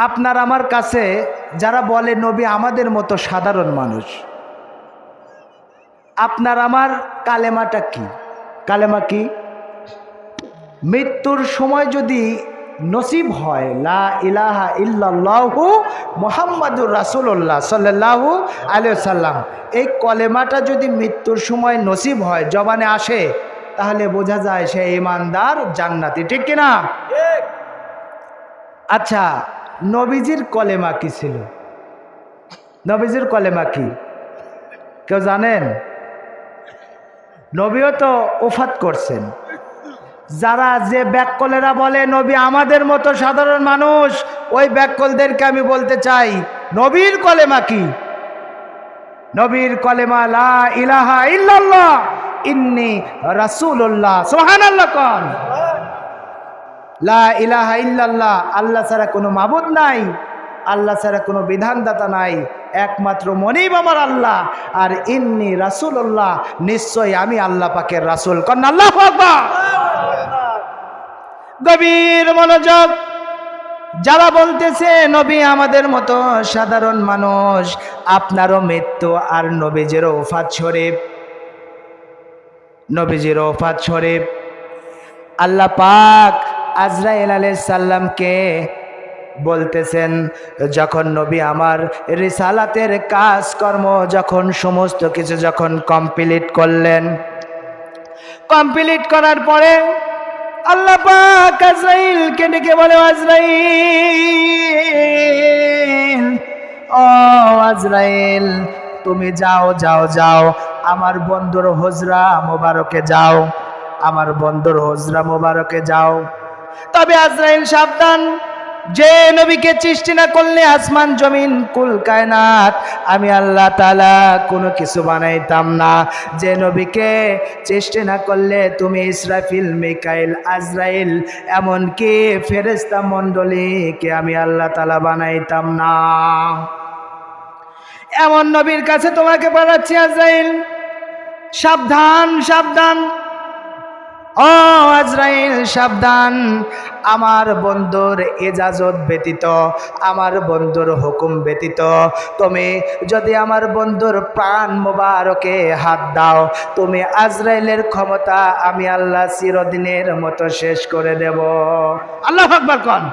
আপনার আমার কাছে যারা বলে নবী আমাদের মতো সাধারণ মানুষ, আপনার আমার কালেমাটা কি? কালেমা কি? মৃত্যুর সময় যদি নসিব হয় লা ইলাহা ইল্লাল্লাহু মুহাম্মাদুর রাসূলুল্লাহ সাল্লাল্লাহু আলাইহি ওয়াসাল্লাম, এই কলেমাটা যদি মৃত্যুর সময় নসিব হয়, জবানে আসে, তাহলে বোঝা যায় সে ঈমানদার, জান্নাতি। ঠিক কিনা? ঠিক। আচ্ছা, নবীজির কলেমা কি ছিল? নবীজির কলেমা কি কেউ জানেন? নবীও তো ওফাত করছেন। যারা যে ব্যাককলেরা বলে নবী আমাদের মতো সাধারণ মানুষ, ওই ব্যাককলদেরকে আমি বলতে চাই নবীর কলেমা কি? নবীর কলেমা লা ইলাহা ইল্লাল্লাহ ইন্নী রাসূলুল্লাহ। সুবহানাল্লাহ কোন। লা ইলাহা ইল্লাল্লাহ, আল্লাহ ছাড়া কোনো মাবুদ নাই, আল্লাহ ছাড়া কোনো বিধানদাতা নাই, একমাত্র মনিব আমার আল্লাহ। আর ইন্নী রাসূলুল্লাহ, নিশ্চয় আমি আল্লাহ পাকের রাসূল। কোন আল্লাহু আকবার। গভীর মনোযোগ। যারা বলতেছে নবী আমাদের মতো সাধারণ মানুষ, আপনারও মৃত্যু আর নবীজিরও ওফাত শরীফ, নবীজিরও ওফাত শরীফ। আল্লাহ পাক আজরাইল আলাইহিস সালামকে বলতেছেন, যখন নবী আমার রিসালাতের কাজকর্ম যখন সমস্ত কিছু যখন কমপ্লিট করলেন, কমপ্লিট করার পরে আল্লাহ পাক আজরাইলকে ডেকে বলে, আজরাইল, ও আজরাইল, তুমি যাও যাও যাও আমার বন্ধুর হুজরা মোবারকে যাও, আমার বন্ধুর হুজরা মোবারকে যাও। তবে আজরাইল সাবধান, যে নবীকে সৃষ্টি না করলে আসমান জমিন কুল কায়নাত আমি আল্লাহ তাআলা কোনো কিছু বানাইতাম না। যে নবীকে সৃষ্টি না করলে তুমি ইসরাফিল, মিকাইল, আজরাইল, এমনকি ফেরেশতা মণ্ডলীকে আমি আল্লাহ তাআলা বানাইতাম না। এমন নবীর কাছে তোমাকে পাঠাচ্ছি আজরাইল, সাবধান সাবধান। ও আজরাইল সাবধান, আমার বন্ধুর ইজাজত ব্যতীত, আমার বন্ধুর হুকুম ব্যতীত তুমি যদি আমার বন্ধুর প্রাণ মোবারকে হাত দাও, তুমি আজরাইলের ক্ষমতা আমি আল্লাহ চিরদিনের মতো শেষ করে দেব। আল্লাহু আকবার কোন।